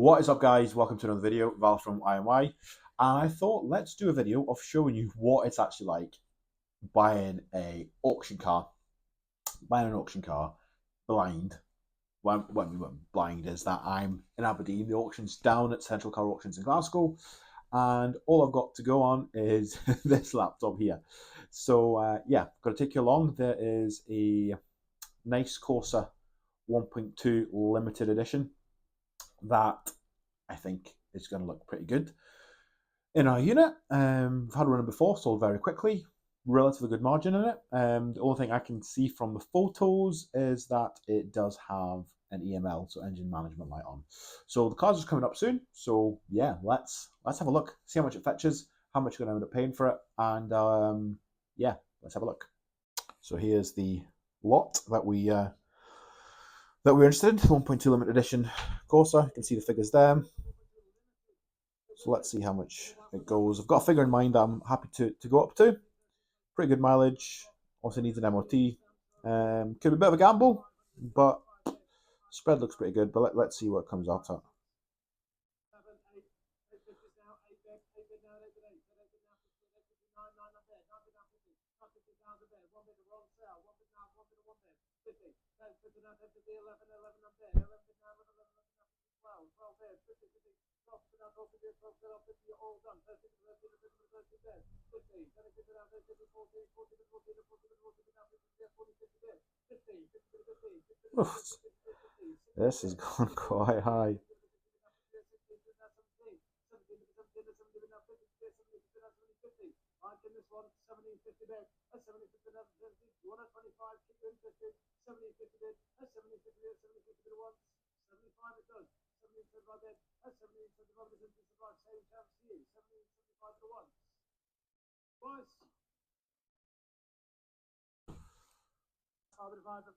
What is up, guys? Welcome to another video. Val from IMY, and I thought let's do a video of showing you what it's actually like buying an auction car. Buying an auction car blind. When blind is that I'm in Aberdeen. The auction's down at Central Car Auctions in Glasgow, and all I've got to go on is this laptop here. So yeah, got to take you along. There is a nice Corsa 1.2 limited edition that I think is going to look pretty good in our unit. I've had a runner before, sold very quickly, relatively good margin in it. The only thing I can see from the photos is that it does have an EML, so engine management light on. So the car's just coming up soon. So yeah, let's have a look, see how much it fetches, how much you're going to end up paying for it, and yeah, let's have a look. So here's the lot that we're interested in, 1.2 limited edition Corsa. You can see the figures there. So let's see how much it goes. I've got a figure in mind that I'm happy to go up to. Pretty good mileage. Also needs an MOT. Could be a bit of a gamble, but spread looks pretty good. But let's see what it comes out at. Oof, this is going quite high.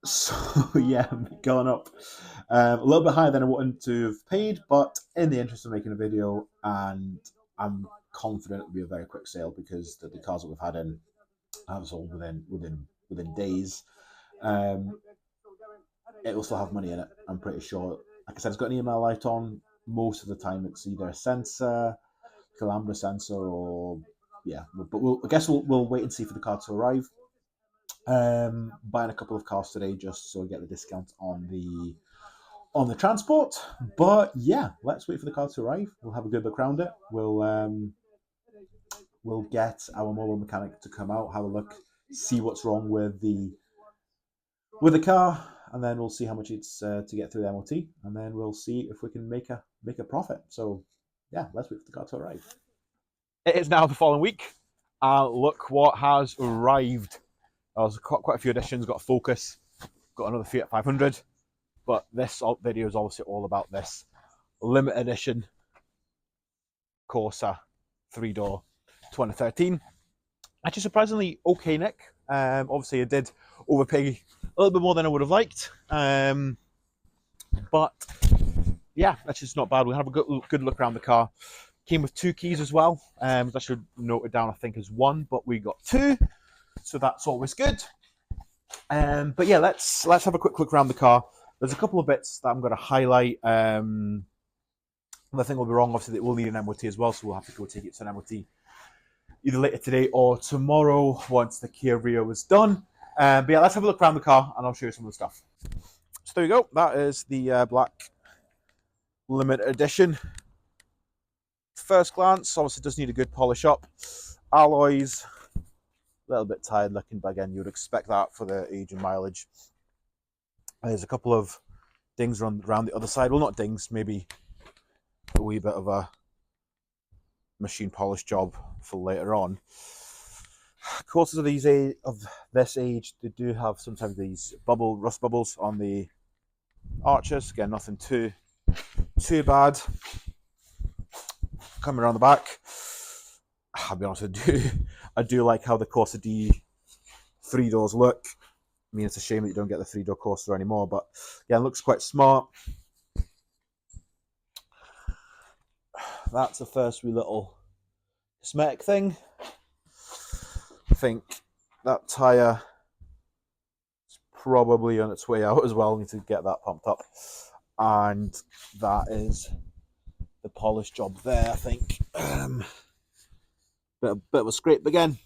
So yeah, going up a little bit higher than I wanted to have paid, but in the interest of making a video, and I'm confident it'll be a very quick sale because the cars that we've had in have sold within days. It will still have money in it, I'm pretty sure. Like I said, it's got an EML light on. Most of the time, it's either a sensor, Calambra sensor, or yeah. But I guess we'll wait and see for the car to arrive. Buying a couple of cars today just so I get the discount on the transport. But yeah, let's wait for the car to arrive. We'll have a good look around it. We'll get our mobile mechanic to come out, have a look, see what's wrong with the car, and then we'll see how much it's to get through the MOT, and then we'll see if we can make a profit. So yeah, let's wait for the car to arrive. It is now the following week. Look what has arrived. There's quite a few additions. Got a Focus, got another Fiat 500, but this video is obviously all about this limited edition Corsa 3-door 2013. Actually, surprisingly okay, Nick. Obviously, I did overpay a little bit more than I would have liked, but yeah, that's just not bad. We have a good look around the car. Came with 2 keys as well. I should note it down, I think, as 1, but we got 2. So that's always good. But yeah, let's have a quick look around the car. There's a couple of bits that I'm going to highlight. The thing will be wrong, obviously, that we'll need an MOT as well, so we'll have to go take it to an MOT either later today or tomorrow once the Kia Rio is done. But yeah, let's have a look around the car and I'll show you some of the stuff. So there you go. That is the black limited edition. First glance, obviously does need a good polish up. Alloys, a little bit tired looking, but again, you would expect that for the age and mileage. There's a couple of dings around the other side. Well, not dings, maybe a wee bit of a machine polish job for later on. Courses of this age, they do have sometimes these rust bubbles on the arches. Again, nothing too bad. Coming around the back, I'll be honest, I do like how the Corsa D 3 doors look. I mean, it's a shame that you don't get the 3-door Corsa anymore, but yeah, it looks quite smart. That's the first wee little cosmetic thing. I think that tyre is probably on its way out as well. I need to get that pumped up. And that is polish job there, I think. Bit of a scrape again.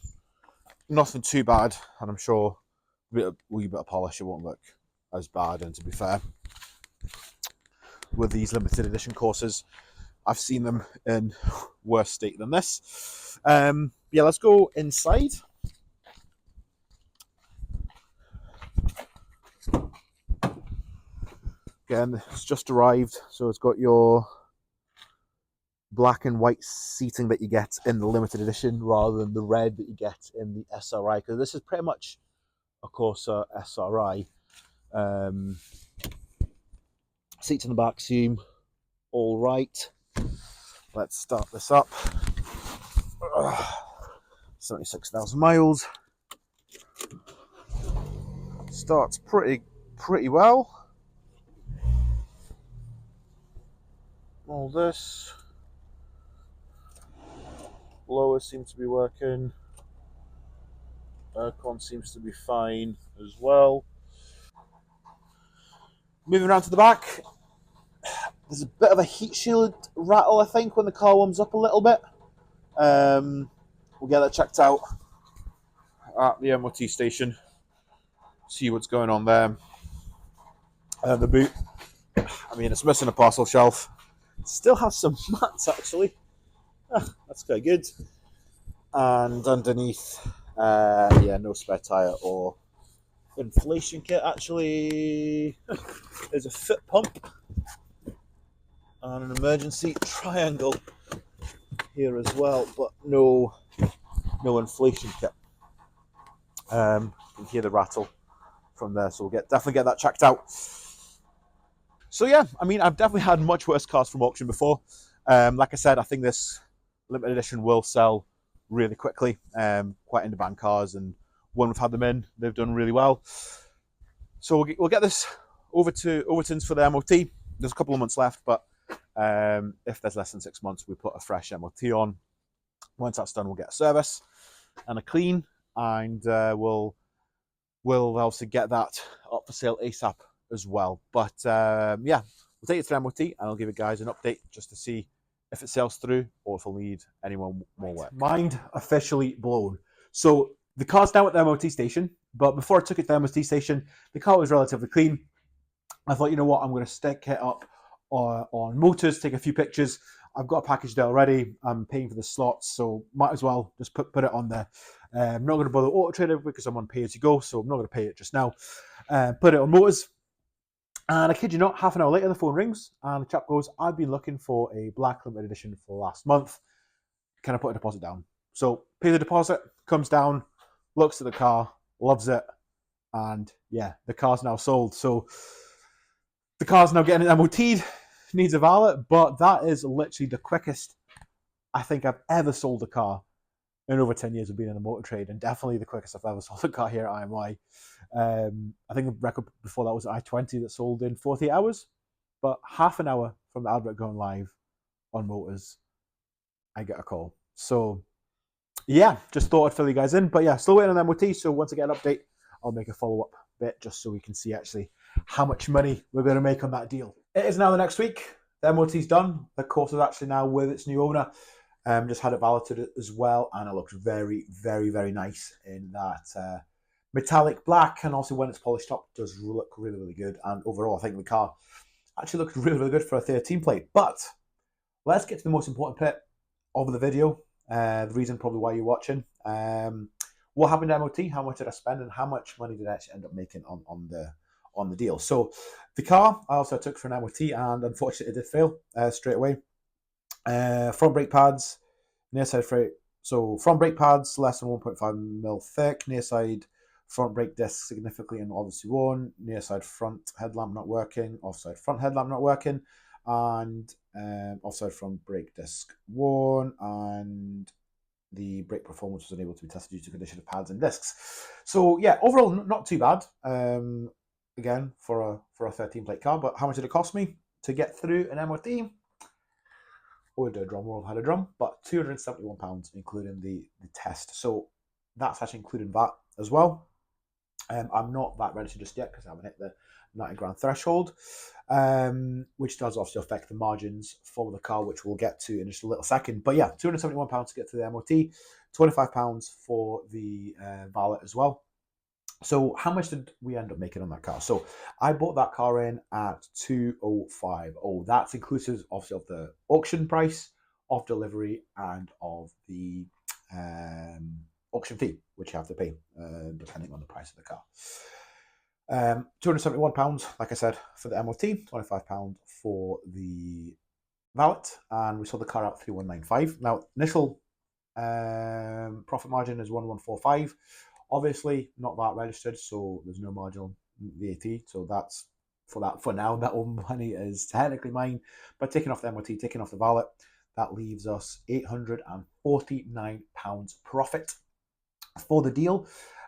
Nothing too bad, and I'm sure a wee bit of polish, it won't look as bad. And to be fair, with these limited edition courses, I've seen them in worse state than this. Yeah, let's go inside. Again, it's just arrived, so it's got your black and white seating that you get in the limited edition rather than the red that you get in the SRI, because this is pretty much a Corsa SRI. Seats in the back seem all right. Let's start this up. 76,000 miles. Starts pretty well. All this. Blowers seem to be working. Aircon seems to be fine as well. Moving around to the back. There's a bit of a heat shield rattle, I think, when the car warms up a little bit. We'll get that checked out at the MOT station. See what's going on there. The boot. I mean, it's missing a parcel shelf. Still has some mats, actually. That's quite good. And underneath, yeah, no spare tyre or inflation kit. Actually, there's a foot pump and an emergency triangle here as well, but no inflation kit. You can hear the rattle from there, so we'll definitely get that checked out. So yeah, I mean, I've definitely had much worse cars from auction before. Like I said, I think this limited edition will sell really quickly. Quite in demand cars, and when we've had them in, they've done really well. So we'll get this over to Overton's for the MOT. There's a couple of months left, but if there's less than 6 months, we put a fresh MOT on. Once that's done, we'll get a service and a clean, and we'll also get that up for sale ASAP as well. But yeah, we'll take it to the MOT, and I'll give you guys an update just to see if it sells through or if we'll need any more work. Mind officially blown. So the car's now at the MOT station, but before I took it to the MOT station, the car was relatively clean. I thought, you know what, I'm going to stick it up on Motors, take a few pictures. I've got a package there already. I'm paying for the slots, so might as well just put it on there. I'm not going to bother Auto Trader because I'm on pay as you go, so I'm not going to pay it just now. Put it on Motors. And I kid you not, half an hour later, the phone rings, and the chap goes, I've been looking for a black limited edition for the last month. Can I put a deposit down? So, pay the deposit, comes down, looks at the car, loves it, and yeah, the car's now sold. So, the car's now getting MOT'd, needs a valet, but that is literally the quickest I think I've ever sold a car in over 10 years of being in the motor trade, and definitely the quickest I've ever sold a car here at IMY. I think the record before that was I-20 that sold in 48 hours, but half an hour from the advert going live on Motors, I get a call. So yeah, just thought I'd fill you guys in. But yeah, still waiting on MOT, so once I get an update, I'll make a follow-up bit just so we can see actually how much money we're going to make on that deal. It is now the next week. The MOT's done. The course is actually now with its new owner. Just had it valeted as well, and it looks very, very, very nice in that metallic black, and also when it's polished up, it does look really, really good. And overall, I think the car actually looks really, really good for a 13 plate. But let's get to the most important bit of the video, the reason probably why you're watching. What happened to MOT? How much did I spend, and how much money did I actually end up making on the deal? So the car I also took for an MOT, and unfortunately it did fail straight away. Front brake pads, near side front. So front brake pads less than 1.5 mil thick. Near side front brake disc significantly and obviously worn. Near side front headlamp not working. Offside front headlamp not working, and offside front brake disc worn. And the brake performance was unable to be tested due to condition of pads and discs. So yeah, overall not too bad. Again, for a 13 plate car, but how much did it cost me to get through an MOT? We'll do a drum roll, had a drum, but £271, including the test. So that's actually including VAT as well. I'm not VAT registered just yet because I haven't hit the 90 grand threshold, which does obviously affect the margins for the car, which we'll get to in just a little second. But yeah, £271 to get to the MOT, £25 for the valet as well. So how much did we end up making on that car? So I bought that car in at 2,050. That's inclusive obviously of the auction price, of delivery, and of the auction fee, which you have to pay depending on the price of the car. £271, like I said, for the MOT, £25 for the valet, and we sold the car out 3,195. Now, initial profit margin is 1,145. Obviously, not VAT registered, so there's no marginal VAT. So that's for that. For now, that all money is technically mine. But taking off the MOT, taking off the valet, that leaves us £849 profit for the deal.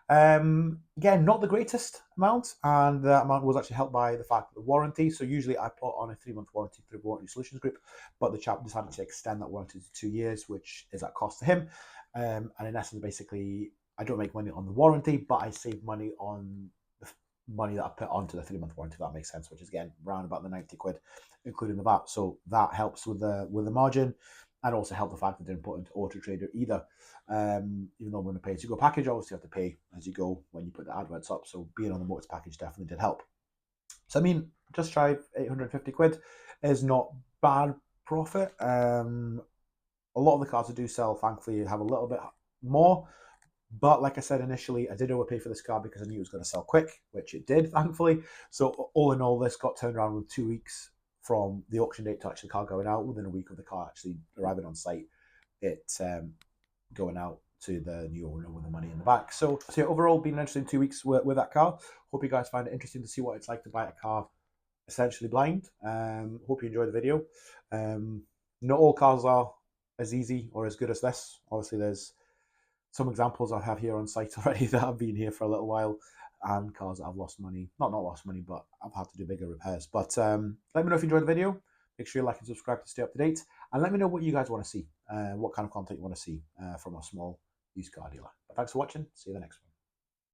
Again, not the greatest amount, and that amount was actually helped by the fact of the warranty. So usually I put on a 3-month warranty through Warranty Solutions Group, but the chap decided to extend that warranty to 2 years, which is at cost to him. And in essence, basically, I don't make money on the warranty, but I save money on the money that I put onto the 3-month warranty, if that makes sense, which is again around about the 90 quid, including the VAT. So that helps with the margin, and also help the fact that they didn't put into Auto Trader either. Even though I'm going to pay as you go package, obviously you have to pay as you go when you put the adverts up. So being on the Motors package definitely did help. So I mean, just shy of 850 quid is not bad profit. A lot of the cars I do sell, thankfully, have a little bit more. But like I said initially, I did overpay for this car because I knew it was going to sell quick, which it did, thankfully. So all in all, this got turned around with 2 weeks from the auction date to actually the car going out. Within a week of the car actually arriving on site, it's going out to the new owner with the money in the back. So yeah, overall, been an interesting 2 weeks with that car. Hope you guys find it interesting to see what it's like to buy a car essentially blind. Hope you enjoy the video. Not all cars are as easy or as good as this. Obviously, there's some examples I have here on site already that have been here for a little while, and cars that I've lost money. Not lost money, but I've had to do bigger repairs. But let me know if you enjoyed the video. Make sure you like and subscribe to stay up to date. And let me know what you guys want to see, what kind of content you want to see from a small used car dealer. But thanks for watching. See you in the next one.